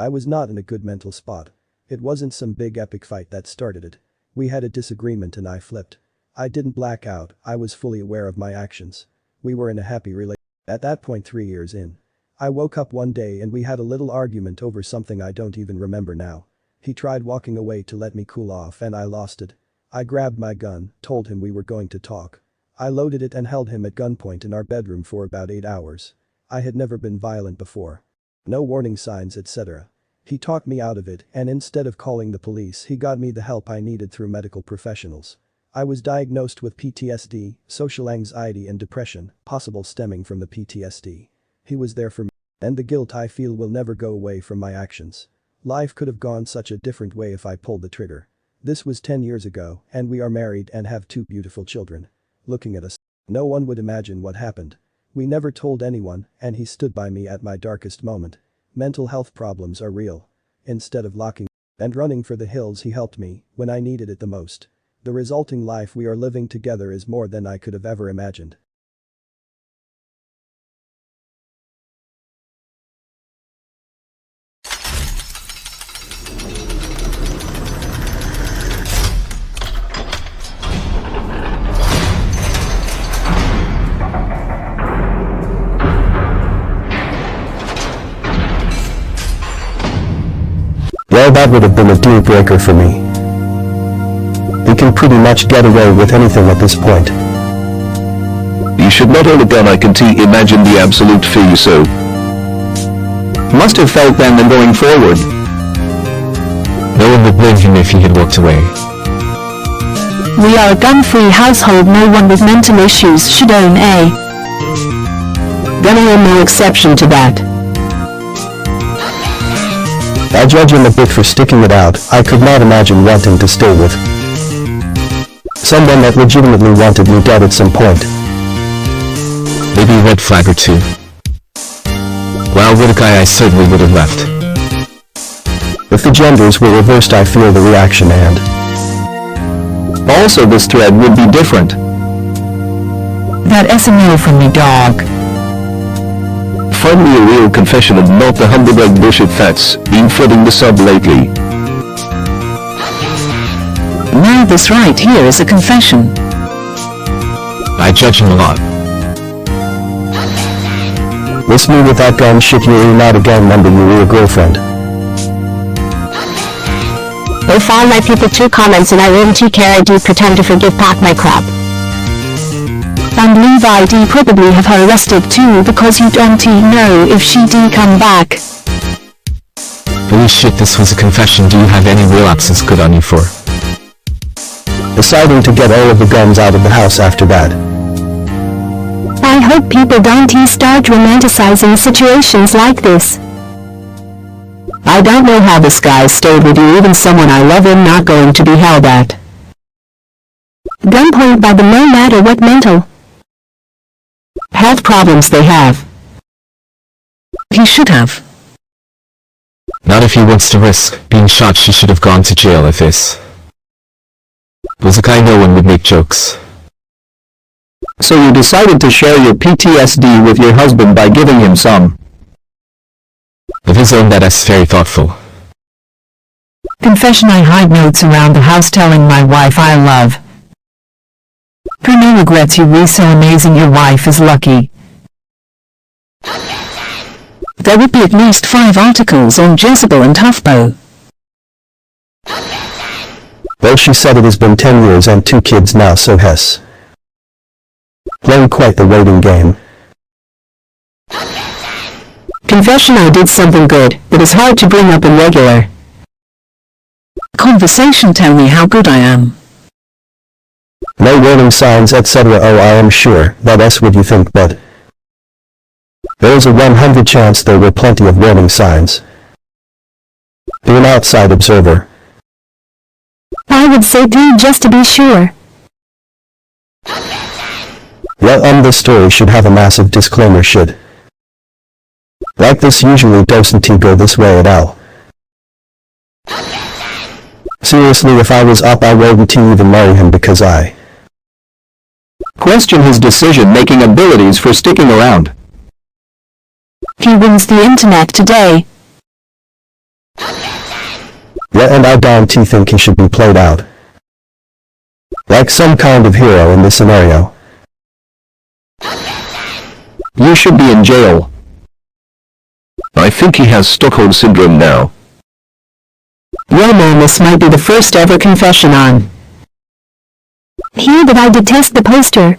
I was not in a good mental spot. It wasn't some big epic fight that started it. We had a disagreement and I flipped. I didn't black out, I was fully aware of my actions. We were in a happy relationship. At that point 3 years in. I woke up one day and we had a little argument over something I don't even remember now. He tried walking away to let me cool off and I lost it. I grabbed my gun, told him we were going to talk. I loaded it and held him at gunpoint in our bedroom for about 8 hours. I had never been violent before. No warning signs, etc. He talked me out of it and instead of calling the police he got me the help I needed through medical professionals. I was diagnosed with PTSD, social anxiety and depression, possible stemming from the PTSD. He was there for me. And the guilt I feel will never go away from my actions. Life could have gone such a different way if I pulled the trigger. This was 10 years ago and we are married and have 2 beautiful children. Looking at us. No one would imagine what happened. We never told anyone and he stood by me at my darkest moment. Mental health problems are real. Instead of locking and running for the hills he helped me when I needed it the most. The resulting life we are living together is more than I could have ever imagined. Well, that would have been a deal breaker for me. We can pretty much get away with anything at this point. You should not own a gun. I can imagine the absolute fear so. Must have felt then and going forward. No one would blame him if he had walked away. We are a gun-free household. No one with mental issues should own a gun. I am no exception to that. I judge him a bit for sticking it out. I could not imagine wanting to stay with someone that legitimately wanted me dead at some point. Maybe a red flag or two. Well, what a guy, I certainly would have left. If the genders were reversed I feel the reaction and Also this thread would be different. That SMO from me, dog. Finally a real confession and not the humbug bullshit that's been flooding the sub lately. Now this right here is a confession. I judge him a lot. This me with that gun shit, you're not a gang member, you're your girlfriend. They found my people 2 comments and I didn't care. I do pretend to forgive pack my crap. And Levi D probably have her arrested too because you don't know if she D come back. Holy shit, this was a confession. Do you have any relapses good on you for? Deciding to get all of the guns out of the house after that. I hope people don't start romanticizing situations like this. I don't know how this guy stayed with you. Even someone I love him not going to be held at gunpoint by the no matter what mental health problems they have. He should have. Not if he wants to risk being shot. She should have gone to jail if this was a guy no one would make jokes. So you decided to share your PTSD with your husband by giving him some of his own. That's very thoughtful. Confession: I hide notes around the house telling my wife I love her. No regrets. You were so amazing. Your wife is lucky. There would be at least 5 articles on Jezebel and Huffbo. Well, she said it has been 10 years and 2 kids now, so Hess playing quite the waiting game. Confession: I did something good that is hard to bring up in regular conversation. Tell me how good I am. No warning signs, etc. Oh, I am sure that's what you think, but there's a 100 chance there were plenty of warning signs. Be an outside observer. I would say do just to be sure. Well, this story should have a massive disclaimer. Should like this usually doesn't go this way at all. Seriously, if I was up I wouldn't even marry him because I question his decision-making abilities for sticking around. He wins the internet today. Yeah, and I don't think he should be played out like some kind of hero in this scenario. You should be in jail. I think he has Stockholm Syndrome now. Well, man, this might be the first ever confession on. Hear that I detest the poster.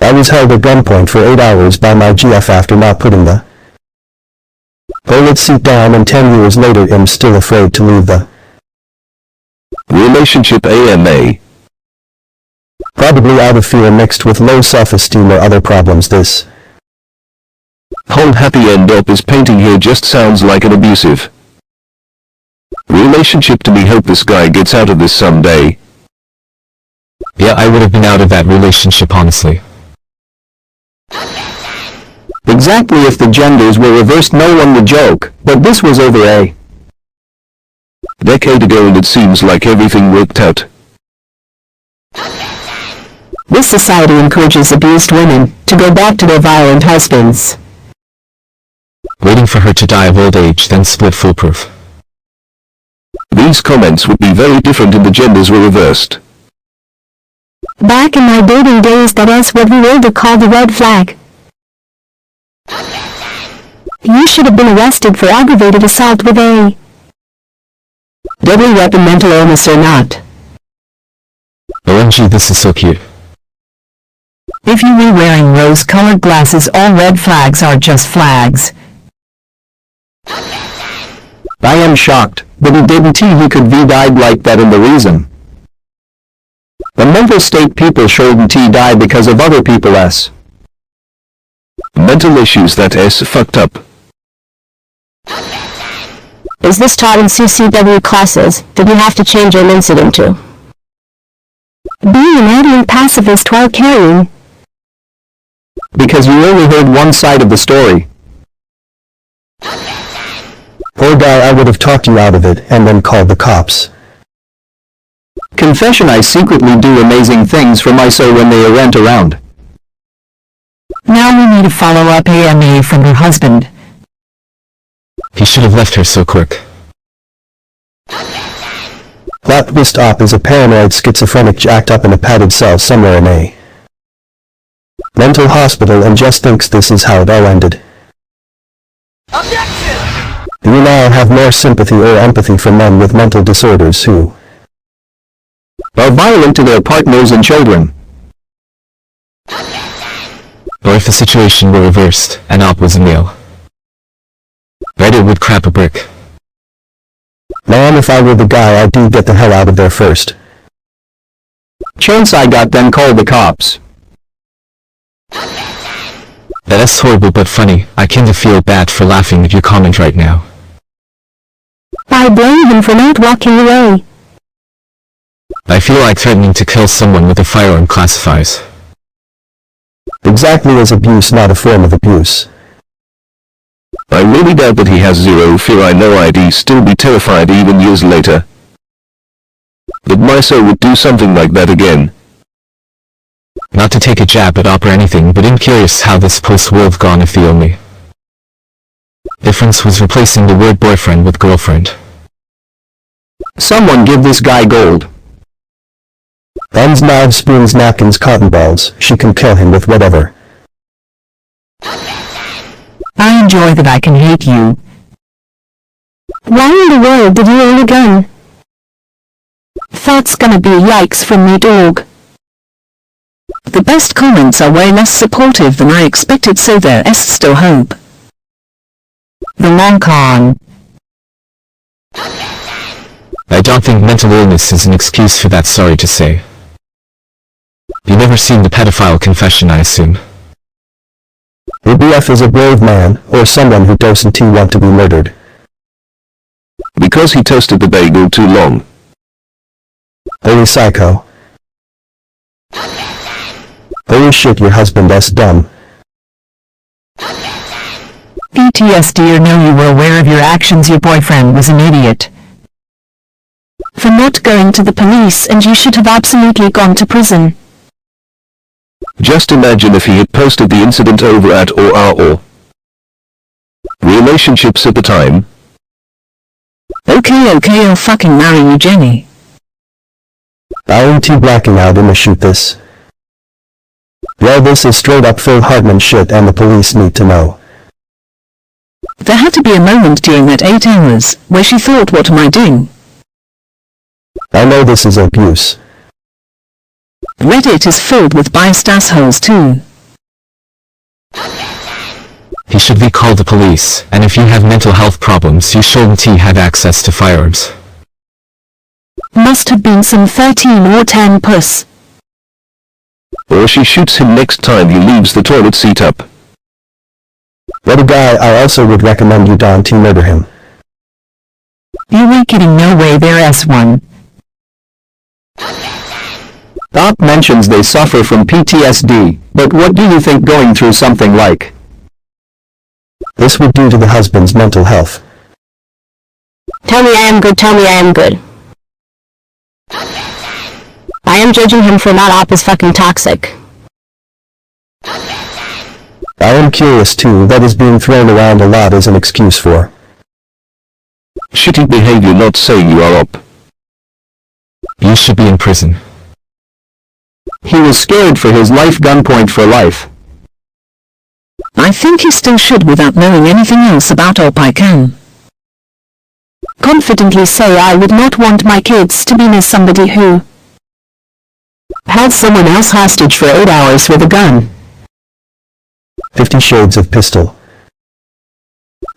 I was held at gunpoint for 8 hours by my GF after not putting the toilet seat down, and 10 years later I'm still afraid to leave the Relationship AMA. probably out of fear mixed with low self-esteem or other problems. This Whole happy end up is painting here just sounds like an abusive relationship to me. Hope this guy gets out of this someday. Yeah, I would have been out of that relationship honestly. Exactly, if the genders were reversed no one would joke, but this was over a decade ago and it seems like everything worked out. This society encourages abused women to go back to their violent husbands. Waiting for her to die of old age, then split foolproof. These comments would be very different if the genders were reversed. Back in my dating days, that's what we older call the red flag. You should have been arrested for aggravated assault with a deadly weapon, mental illness or not. OMG, this is so cute. If you were wearing rose-colored glasses, all red flags are just flags. I am shocked, but he didn't. He could be died like that, and the reason the mental state people shouldn't die because of other people's mental issues that fucked up. Is this taught in CCW classes? Did we have to change an incident to being an ardent pacifist while carrying? because you only heard one side of the story. poor guy, I would have talked you out of it and then called the cops. Confession: I secretly do amazing things for my soul when they aren't around. Now we need a follow-up AMA from her husband. He should have left her so quick. Plot twist: op is a paranoid schizophrenic jacked up in a padded cell somewhere in a mental hospital and just thinks this is how it all ended. Objection! You now have more sympathy or empathy for men with mental disorders who are violent to their partners and children. Or if the situation were reversed, and op was a male, Reddit would crap a brick. Man, if I were the guy, I'd get the hell out of there first. Chance I got, then called the cops. That's horrible but funny. I kinda feel bad for laughing at your comment right now. I blame him for not walking away. I feel like threatening to kill someone with a firearm classifies. Exactly, as abuse, not a form of abuse. I really doubt that he has zero fear. I know I'd still be terrified even years later. That my soul would do something like that again. Not to take a jab at op or anything, but I'm curious how this post would have gone if the only difference was replacing the word boyfriend with girlfriend. Someone give this guy gold. Guns, knives, spoons, napkins, cotton balls. She can kill him with whatever. I enjoy that I can hate you. Why in the world did you own a gun? That's gonna be yikes from me, dog. The best comments are way less supportive than I expected, so there is still hope. The long con. I don't think mental illness is an excuse for that, sorry to say. You've never seen the pedophile confession, I assume. Your BF is a brave man, or someone who doesn't want to be murdered. Because he toasted the bagel too long. Holy psycho. Holy shit, your husband dumb. PTSD or no, you were aware of your actions. Your boyfriend was an idiot For not going to the police, and you should have absolutely gone to prison. Just imagine if he had posted the incident over at or relationships at the time. Okay, I'll fucking marry you, Jenny. I am too blacking out in the shoot this. Well, this is straight up Phil Hartman shit and the police need to know. There had to be a moment during that 8 hours where she thought, what am I doing? I know this is abuse. Reddit is filled with biased assholes too. He should be called the police, and if you have mental health problems you shouldn't have access to firearms. Must have been some 13 or 10 puss. Or she shoots him next time he leaves the toilet seat up. What a guy. I also would recommend you don't murder him. You ain't kidding, no way, there S1. Doc mentions they suffer from PTSD, but what do you think going through something like this would do to the husband's mental health? Tell me I am good, tell me I am good. I am judging him for not op is fucking toxic. I am curious too, that is being thrown around a lot as an excuse for shitty behavior, not saying you are up. You should be in prison. he was scared for his life, gunpoint for life. I think he still should without knowing anything else about op. I can confidently say I would not want my kids to be near somebody who held someone else hostage for 8 hours with a gun. 50 Shades of Pistol.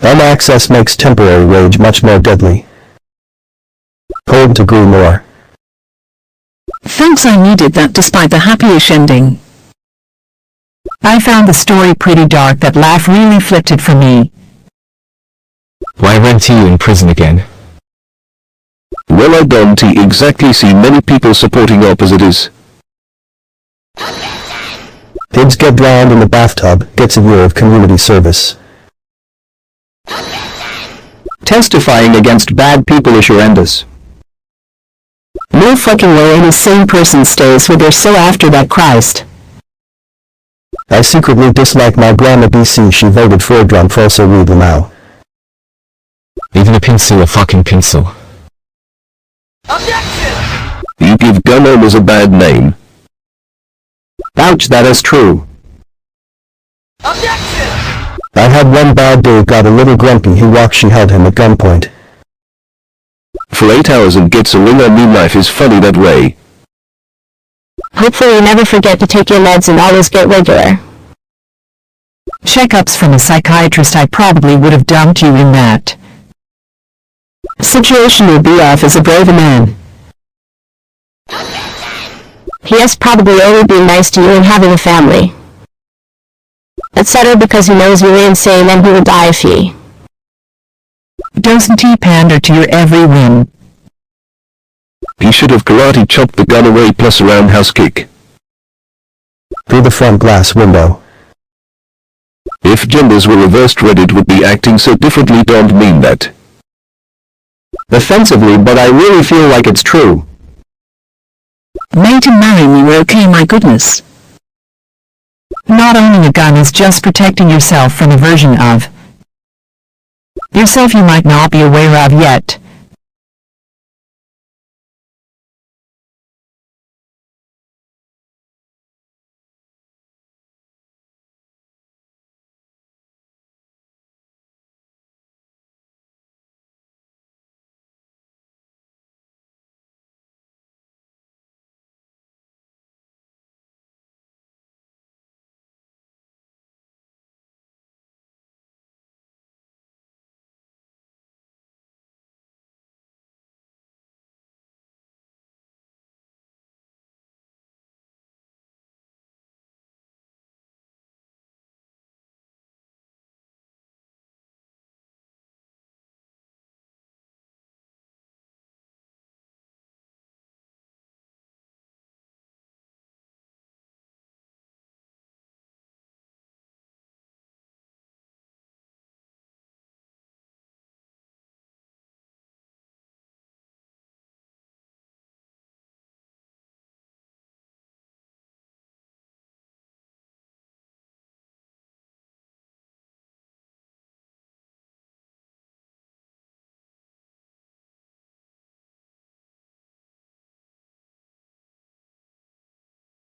Access makes temporary rage much more deadly. Couldn't agree more. Thanks, I needed that despite the happy-ish ending. I found the story pretty dark. That laugh really flipped it for me. Why weren't you in prison again? Well, I don't exactly see many people supporting op as it is. Kids get drowned in the bathtub, gets a year of community service. Testifying against bad people is horrendous. No fucking way any sane person stays with their soul after that, Christ. I secretly dislike my grandma BC. She voted for Trump for also read them out. Even a pencil, a fucking pencil. Objection! You give gun owners a bad name. Ouch, that is true. Objection! I had one bad day, got a little grumpy. He walked, she held him at gunpoint. For 8 hours and gets a ring on me. Life is funny that way. hopefully you never forget to take your meds and always get regular checkups from a psychiatrist. I probably would have dumped you in that situation. Will be off as a brave man. he has probably only been nice to you and having a family, etc., because he knows you're insane and he will die if he doesn't pander to your every whim. He should have karate chopped the gun away plus a roundhouse kick. Through the front glass window. If genders were reversed, Reddit would be acting so differently. Don't mean that offensively, but I really feel like it's true. Made him marry me, okay, my goodness. Not owning a gun is just protecting yourself from a version of yourself you might not be aware of yet.